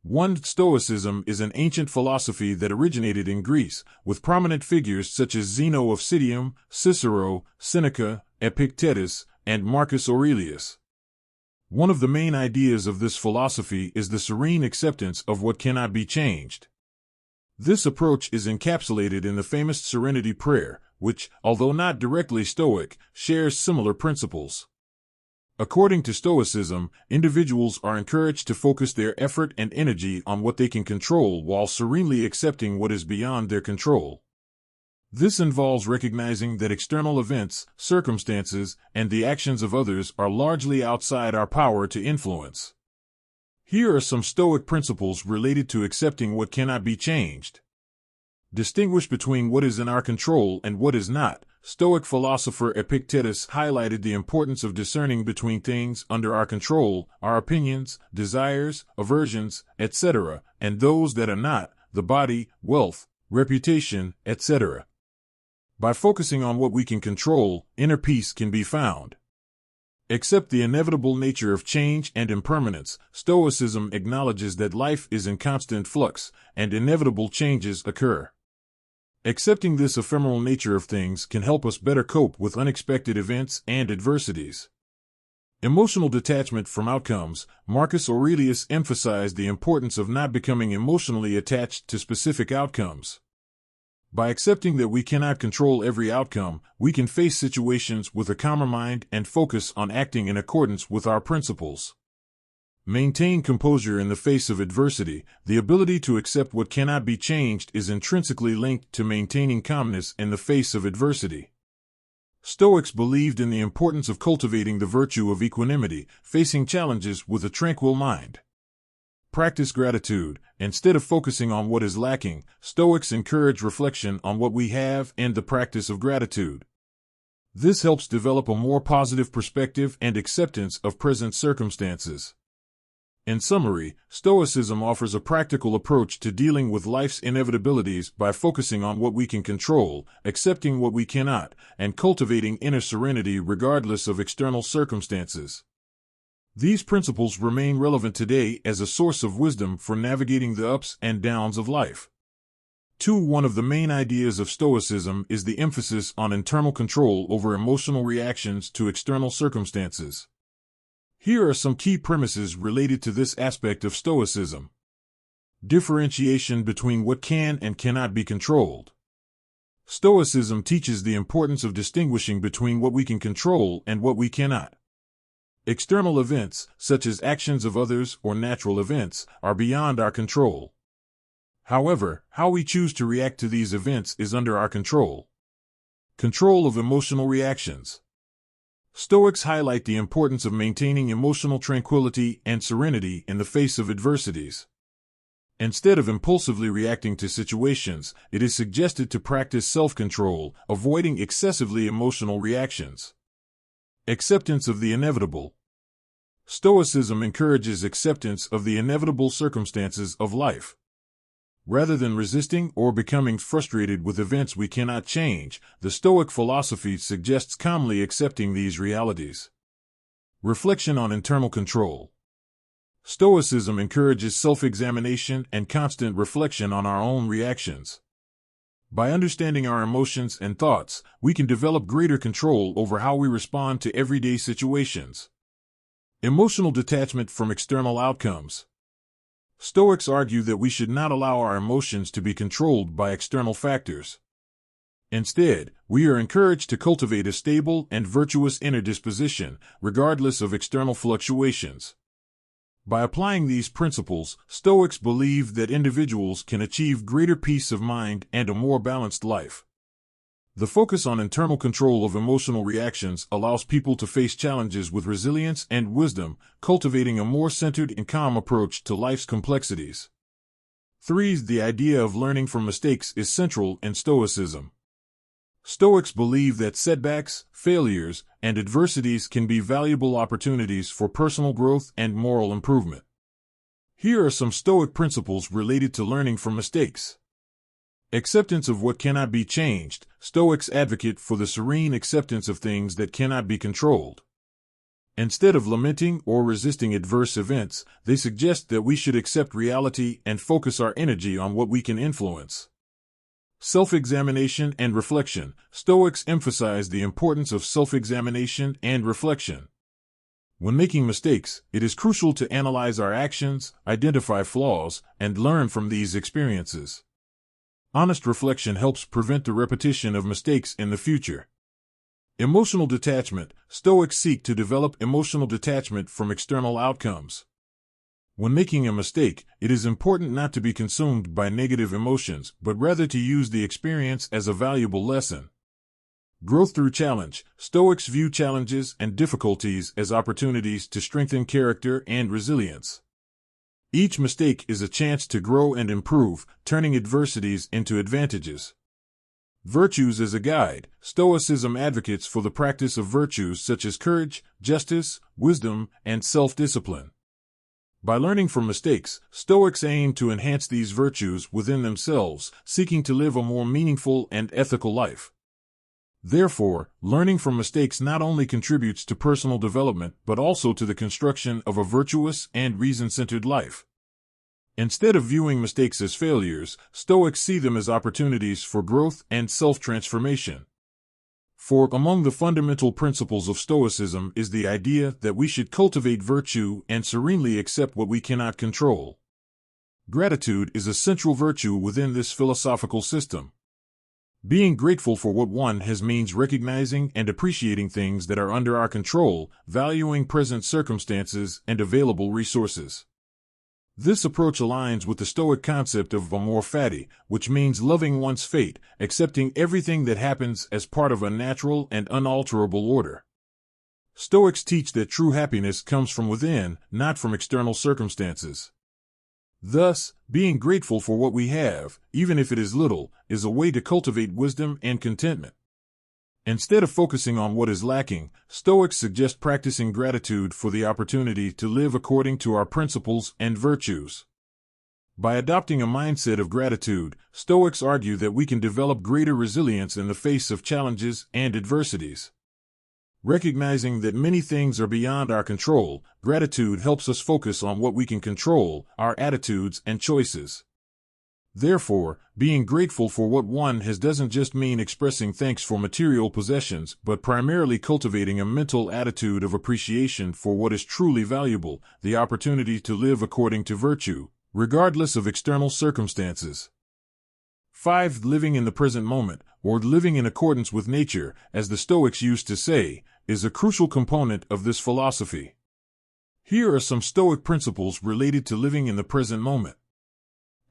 1. Stoicism is an ancient philosophy that originated in Greece, with prominent figures such as Zeno of Citium, Cicero, Seneca, Epictetus, and Marcus Aurelius. One of the main ideas of this philosophy is the serene acceptance of what cannot be changed. This approach is encapsulated in the famous Serenity Prayer, which, although not directly Stoic, shares similar principles. According to Stoicism, individuals are encouraged to focus their effort and energy on what they can control while serenely accepting what is beyond their control. This involves recognizing that external events, circumstances, and the actions of others are largely outside our power to influence. Here are some Stoic principles related to accepting what cannot be changed. Distinguish between what is in our control and what is not. Stoic philosopher Epictetus highlighted the importance of discerning between things under our control, our opinions, desires, aversions, etc., and those that are not, the body, wealth, reputation, etc. By focusing on what we can control, inner peace can be found. Accept the inevitable nature of change and impermanence. Stoicism acknowledges that life is in constant flux, and inevitable changes occur. Accepting this ephemeral nature of things can help us better cope with unexpected events and adversities. Emotional detachment from outcomes. Marcus Aurelius emphasized the importance of not becoming emotionally attached to specific outcomes. By accepting that we cannot control every outcome, we can face situations with a calmer mind and focus on acting in accordance with our principles. Maintain composure in the face of adversity. The ability to accept what cannot be changed is intrinsically linked to maintaining calmness in the face of adversity. Stoics believed in the importance of cultivating the virtue of equanimity, facing challenges with a tranquil mind. Practice gratitude. Instead of focusing on what is lacking, Stoics encourage reflection on what we have and the practice of gratitude. This helps develop a more positive perspective and acceptance of present circumstances. In summary, Stoicism offers a practical approach to dealing with life's inevitabilities by focusing on what we can control, accepting what we cannot, and cultivating inner serenity regardless of external circumstances. These principles remain relevant today as a source of wisdom for navigating the ups and downs of life. 2. One of the main ideas of Stoicism is the emphasis on internal control over emotional reactions to external circumstances. Here are some key premises related to this aspect of Stoicism. Differentiation between what can and cannot be controlled. Stoicism teaches the importance of distinguishing between what we can control and what we cannot. External events, such as actions of others or natural events, are beyond our control. However, how we choose to react to these events is under our control. Control of emotional reactions. Stoics highlight the importance of maintaining emotional tranquility and serenity in the face of adversities. Instead of impulsively reacting to situations, it is suggested to practice self-control, avoiding excessively emotional reactions. Acceptance of the inevitable. Stoicism encourages acceptance of the inevitable circumstances of life. Rather than resisting or becoming frustrated with events we cannot change, the Stoic philosophy suggests calmly accepting these realities. Reflection on internal control. Stoicism encourages self-examination and constant reflection on our own reactions. By understanding our emotions and thoughts, we can develop greater control over how we respond to everyday situations. Emotional detachment from external outcomes. Stoics argue that we should not allow our emotions to be controlled by external factors. Instead, we are encouraged to cultivate a stable and virtuous inner disposition, regardless of external fluctuations. By applying these principles, Stoics believe that individuals can achieve greater peace of mind and a more balanced life. The focus on internal control of emotional reactions allows people to face challenges with resilience and wisdom, cultivating a more centered and calm approach to life's complexities. 3. The idea of learning from mistakes is central in Stoicism. Stoics believe that setbacks, failures, and adversities can be valuable opportunities for personal growth and moral improvement. Here are some Stoic principles related to learning from mistakes. Acceptance of what cannot be changed. Stoics advocate for the serene acceptance of things that cannot be controlled. Instead of lamenting or resisting adverse events, they suggest that we should accept reality and focus our energy on what we can influence. Self-examination and reflection. Stoics emphasize the importance of self-examination and reflection. When making mistakes, it is crucial to analyze our actions, identify flaws, and learn from these experiences. Honest reflection helps prevent the repetition of mistakes in the future. Emotional detachment. Stoics seek to develop emotional detachment from external outcomes. When making a mistake, it is important not to be consumed by negative emotions, but rather to use the experience as a valuable lesson. Growth through challenge. Stoics view challenges and difficulties as opportunities to strengthen character and resilience. Each mistake is a chance to grow and improve, turning adversities into advantages. Virtues as a guide. Stoicism advocates for the practice of virtues such as courage, justice, wisdom, and self-discipline. By learning from mistakes, Stoics aim to enhance these virtues within themselves, seeking to live a more meaningful and ethical life. Therefore, learning from mistakes not only contributes to personal development but also to the construction of a virtuous and reason-centered life. Instead of viewing mistakes as failures, Stoics see them as opportunities for growth and self-transformation. For among the fundamental principles of Stoicism is the idea that we should cultivate virtue and serenely accept what we cannot control. Gratitude is a central virtue within this philosophical system. Being grateful for what one has means recognizing and appreciating things that are under our control, valuing present circumstances and available resources. This approach aligns with the Stoic concept of amor fati, which means loving one's fate, accepting everything that happens as part of a natural and unalterable order. Stoics teach that true happiness comes from within, not from external circumstances. Thus, being grateful for what we have, even if it is little, is a way to cultivate wisdom and contentment. Instead of focusing on what is lacking, Stoics suggest practicing gratitude for the opportunity to live according to our principles and virtues. By adopting a mindset of gratitude, Stoics argue that we can develop greater resilience in the face of challenges and adversities. Recognizing that many things are beyond our control, gratitude helps us focus on what we can control, our attitudes and choices. Therefore, being grateful for what one has doesn't just mean expressing thanks for material possessions, but primarily cultivating a mental attitude of appreciation for what is truly valuable, the opportunity to live according to virtue, regardless of external circumstances. 5. Living in the present moment, or living in accordance with nature, as the Stoics used to say, is a crucial component of this philosophy. Here are some Stoic principles related to living in the present moment.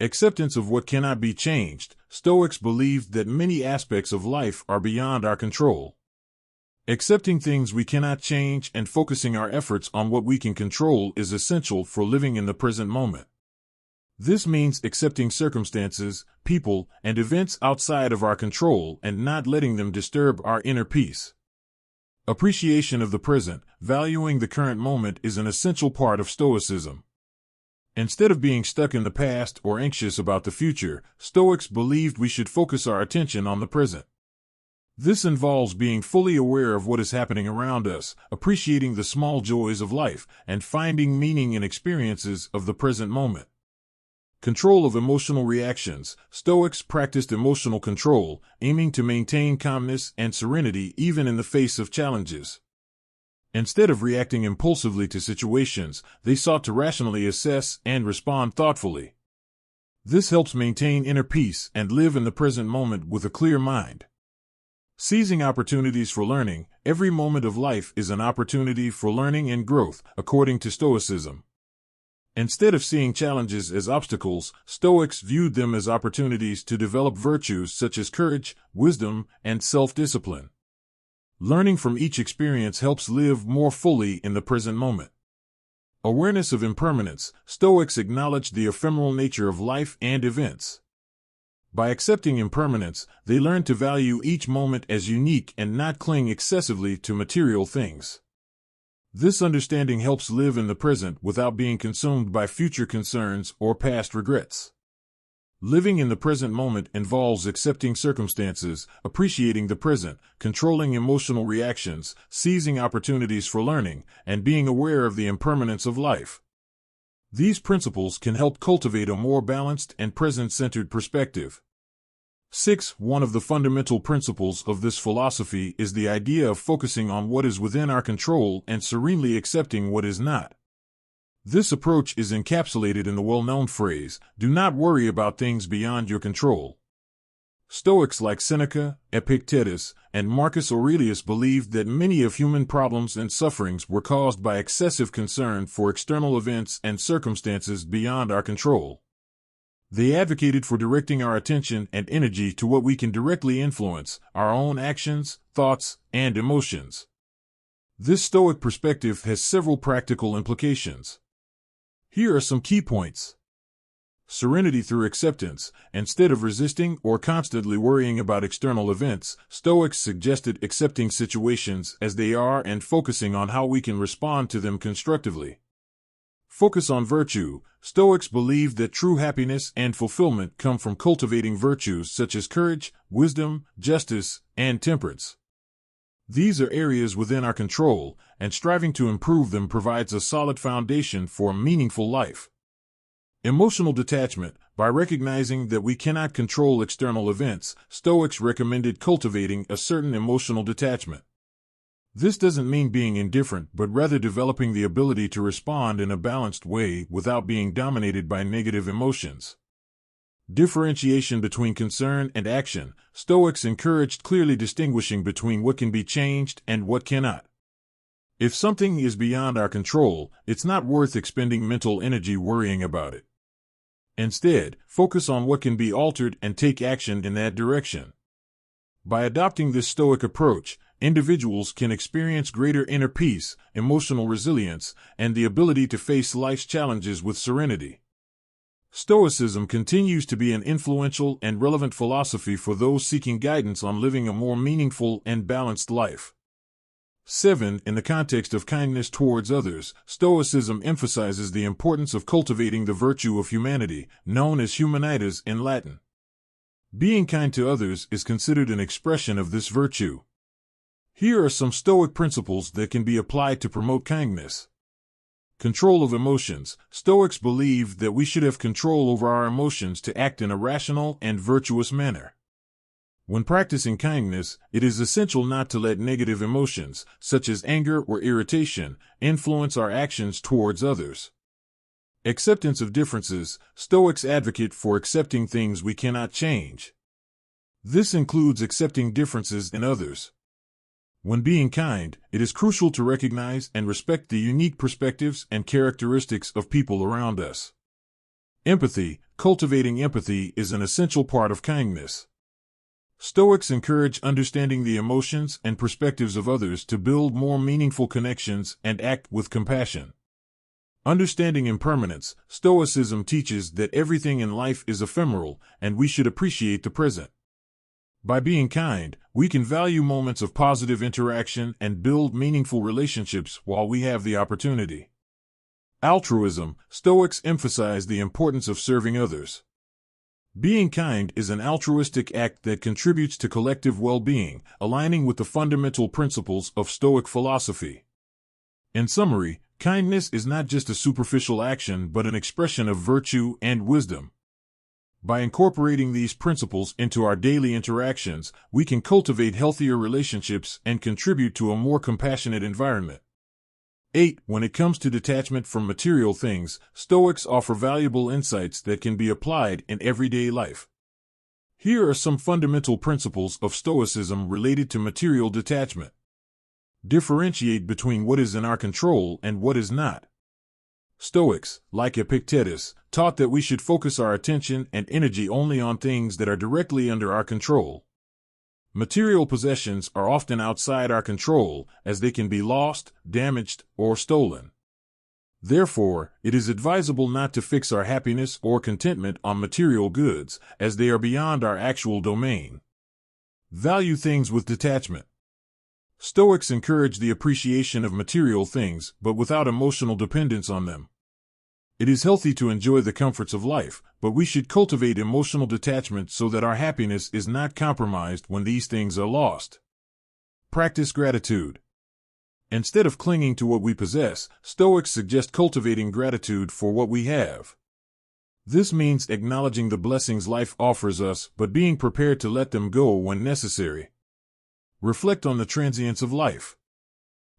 Acceptance of what cannot be changed. Stoics believe that many aspects of life are beyond our control. Accepting things we cannot change and focusing our efforts on what we can control is essential for living in the present moment. This means accepting circumstances, people, and events outside of our control and not letting them disturb our inner peace. Appreciation of the present, valuing the current moment, is an essential part of Stoicism. Instead of being stuck in the past or anxious about the future, Stoics believed we should focus our attention on the present. This involves being fully aware of what is happening around us, appreciating the small joys of life, and finding meaning in experiences of the present moment. Control of emotional reactions. Stoics practiced emotional control, aiming to maintain calmness and serenity even in the face of challenges. Instead of reacting impulsively to situations, they sought to rationally assess and respond thoughtfully. This helps maintain inner peace and live in the present moment with a clear mind. Seizing opportunities for learning. Every moment of life is an opportunity for learning and growth, according to Stoicism. Instead of seeing challenges as obstacles, Stoics viewed them as opportunities to develop virtues such as courage, wisdom, and self-discipline. Learning from each experience helps live more fully in the present moment. Awareness of impermanence. Stoics acknowledge the ephemeral nature of life and events. By accepting impermanence, they learn to value each moment as unique and not cling excessively to material things. This understanding helps live in the present without being consumed by future concerns or past regrets. Living in the present moment involves accepting circumstances, appreciating the present, controlling emotional reactions, seizing opportunities for learning, and being aware of the impermanence of life. These principles can help cultivate a more balanced and present-centered perspective. 6. One of the fundamental principles of this philosophy is the idea of focusing on what is within our control and serenely accepting what is not. This approach is encapsulated in the well-known phrase, "Do not worry about things beyond your control." Stoics like Seneca, Epictetus, and Marcus Aurelius believed that many of human problems and sufferings were caused by excessive concern for external events and circumstances beyond our control. They advocated for directing our attention and energy to what we can directly influence, our own actions, thoughts, and emotions. This Stoic perspective has several practical implications. Here are some key points. Serenity through acceptance. Instead of resisting or constantly worrying about external events, Stoics suggested accepting situations as they are and focusing on how we can respond to them constructively. Focus on virtue. Stoics believed that true happiness and fulfillment come from cultivating virtues such as courage, wisdom, justice, and temperance. These are areas within our control, and striving to improve them provides a solid foundation for a meaningful life. Emotional detachment. By recognizing that we cannot control external events, Stoics recommended cultivating a certain emotional detachment. This doesn't mean being indifferent, but rather developing the ability to respond in a balanced way without being dominated by negative emotions. Differentiation between concern and action. Stoics encouraged clearly distinguishing between what can be changed and what cannot. If something is beyond our control, it's not worth expending mental energy worrying about it. Instead, focus on what can be altered and take action in that direction. By adopting this Stoic approach, individuals can experience greater inner peace, emotional resilience, and the ability to face life's challenges with serenity. Stoicism continues to be an influential and relevant philosophy for those seeking guidance on living a more meaningful and balanced life. 7. In the context of kindness towards others, Stoicism emphasizes the importance of cultivating the virtue of humanity, known as humanitas in Latin. Being kind to others is considered an expression of this virtue. Here are some Stoic principles that can be applied to promote kindness. Control of emotions. Stoics believe that we should have control over our emotions to act in a rational and virtuous manner. When practicing kindness, it is essential not to let negative emotions, such as anger or irritation, influence our actions towards others. Acceptance of differences. Stoics advocate for accepting things we cannot change. This includes accepting differences in others. When being kind, it is crucial to recognize and respect the unique perspectives and characteristics of people around us. Empathy. Cultivating empathy is an essential part of kindness. Stoics encourage understanding the emotions and perspectives of others to build more meaningful connections and act with compassion. Understanding impermanence. Stoicism teaches that everything in life is ephemeral, and we should appreciate the present. By being kind, we can value moments of positive interaction and build meaningful relationships while we have the opportunity. Altruism. Stoics emphasize the importance of serving others. Being kind is an altruistic act that contributes to collective well-being, aligning with the fundamental principles of Stoic philosophy. In summary, kindness is not just a superficial action but an expression of virtue and wisdom. By incorporating these principles into our daily interactions, we can cultivate healthier relationships and contribute to a more compassionate environment. 8. When it comes to detachment from material things, Stoics offer valuable insights that can be applied in everyday life. Here are some fundamental principles of Stoicism related to material detachment. Differentiate between what is in our control and what is not. Stoics, like Epictetus, taught that we should focus our attention and energy only on things that are directly under our control. Material possessions are often outside our control, as they can be lost, damaged, or stolen. Therefore, it is advisable not to fix our happiness or contentment on material goods, as they are beyond our actual domain. Value things with detachment. Stoics encourage the appreciation of material things, but without emotional dependence on them. It is healthy to enjoy the comforts of life, but we should cultivate emotional detachment so that our happiness is not compromised when these things are lost. Practice gratitude. Instead of clinging to what we possess, Stoics suggest cultivating gratitude for what we have. This means acknowledging the blessings life offers us, but being prepared to let them go when necessary. Reflect on the transience of life.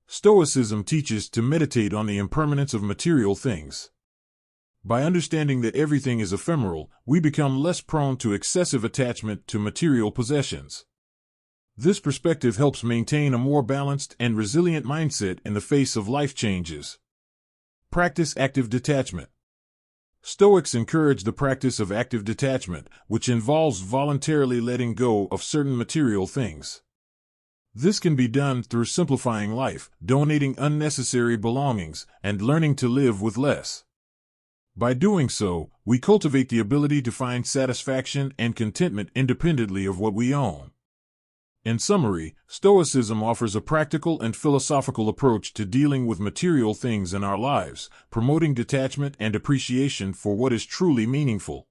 Stoicism teaches to meditate on the impermanence of material things. By understanding that everything is ephemeral, we become less prone to excessive attachment to material possessions. This perspective helps maintain a more balanced and resilient mindset in the face of life changes. Practice active detachment. Stoics encourage the practice of active detachment, which involves voluntarily letting go of certain material things. This can be done through simplifying life, donating unnecessary belongings, and learning to live with less. By doing so, we cultivate the ability to find satisfaction and contentment independently of what we own. In summary, Stoicism offers a practical and philosophical approach to dealing with material things in our lives, promoting detachment and appreciation for what is truly meaningful.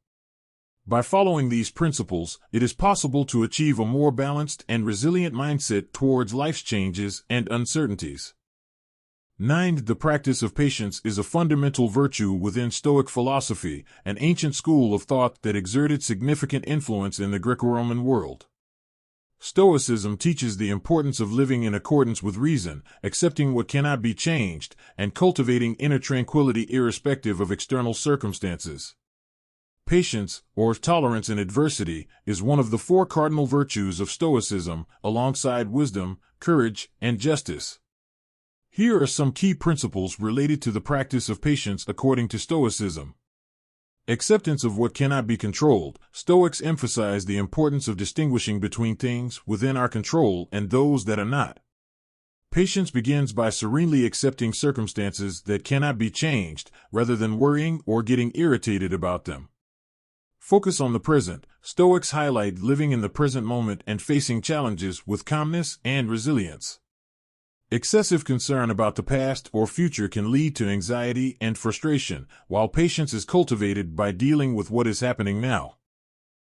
By following these principles, it is possible to achieve a more balanced and resilient mindset towards life's changes and uncertainties. 9. The practice of patience is a fundamental virtue within Stoic philosophy, an ancient school of thought that exerted significant influence in the Greco-Roman world. Stoicism teaches the importance of living in accordance with reason, accepting what cannot be changed, and cultivating inner tranquility irrespective of external circumstances. Patience, or tolerance in adversity, is one of the 4 cardinal virtues of Stoicism, alongside wisdom, courage, and justice. Here are some key principles related to the practice of patience according to Stoicism. Acceptance of what cannot be controlled. Stoics emphasize the importance of distinguishing between things within our control and those that are not. Patience begins by serenely accepting circumstances that cannot be changed, rather than worrying or getting irritated about them. Focus on the present. Stoics highlight living in the present moment and facing challenges with calmness and resilience. Excessive concern about the past or future can lead to anxiety and frustration, while patience is cultivated by dealing with what is happening now.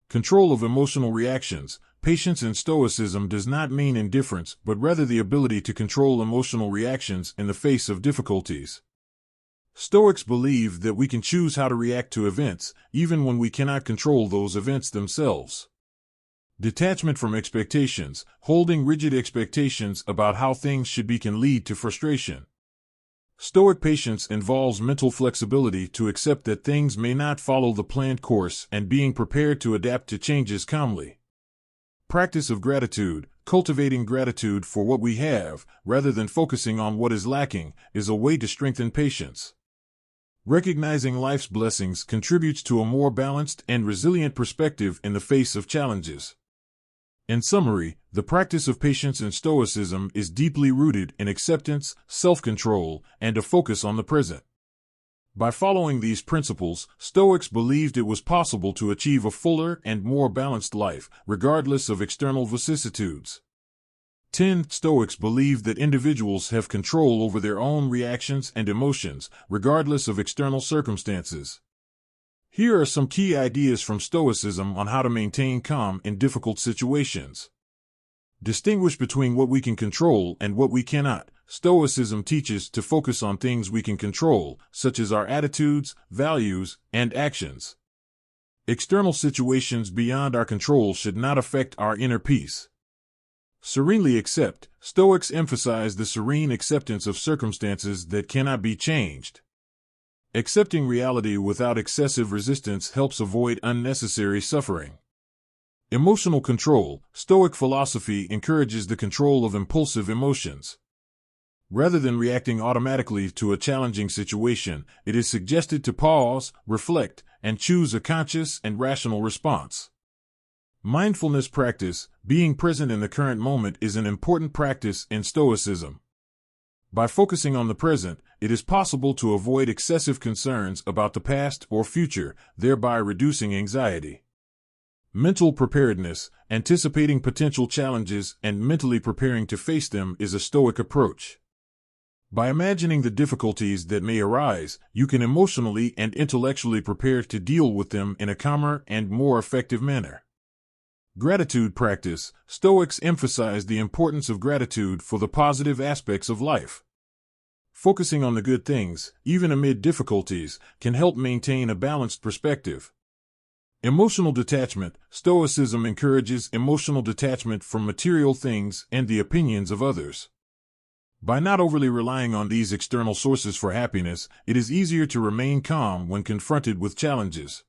Control of emotional reactions. Patience in Stoicism does not mean indifference, but rather the ability to control emotional reactions in the face of difficulties. Stoics believe that we can choose how to react to events, even when we cannot control those events themselves. Detachment from expectations. Holding rigid expectations about how things should be can lead to frustration. Stoic patience involves mental flexibility to accept that things may not follow the planned course and being prepared to adapt to changes calmly. Practice of gratitude. Cultivating gratitude for what we have, rather than focusing on what is lacking, is a way to strengthen patience. Recognizing life's blessings contributes to a more balanced and resilient perspective in the face of challenges. In summary, the practice of patience in Stoicism is deeply rooted in acceptance, self-control, and a focus on the present. By following these principles, Stoics believed it was possible to achieve a fuller and more balanced life, regardless of external vicissitudes. 10. Stoics believe that individuals have control over their own reactions and emotions, regardless of external circumstances. Here are some key ideas from Stoicism on how to maintain calm in difficult situations. Distinguish between what we can control and what we cannot. Stoicism teaches to focus on things we can control, such as our attitudes, values, and actions. External situations beyond our control should not affect our inner peace. Serenely accept. Stoics emphasize the serene acceptance of circumstances that cannot be changed. Accepting reality without excessive resistance helps avoid unnecessary suffering. Emotional control. Stoic philosophy encourages the control of impulsive emotions. Rather than reacting automatically to a challenging situation, it is suggested to pause, reflect, and choose a conscious and rational response. Mindfulness practice. Being present in the current moment is an important practice in Stoicism. By focusing on the present, it is possible to avoid excessive concerns about the past or future, thereby reducing anxiety. Mental preparedness. Anticipating potential challenges and mentally preparing to face them is a Stoic approach. By imagining the difficulties that may arise, you can emotionally and intellectually prepare to deal with them in a calmer and more effective manner. Gratitude practice. Stoics emphasize the importance of gratitude for the positive aspects of life. Focusing on the good things, even amid difficulties, can help maintain a balanced perspective. Emotional detachment. Stoicism encourages emotional detachment from material things and the opinions of others. By not overly relying on these external sources for happiness, it is easier to remain calm when confronted with challenges.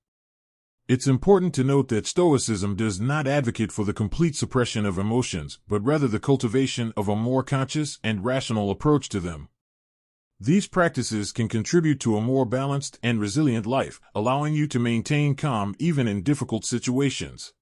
It's important to note that Stoicism does not advocate for the complete suppression of emotions, but rather the cultivation of a more conscious and rational approach to them. These practices can contribute to a more balanced and resilient life, allowing you to maintain calm even in difficult situations.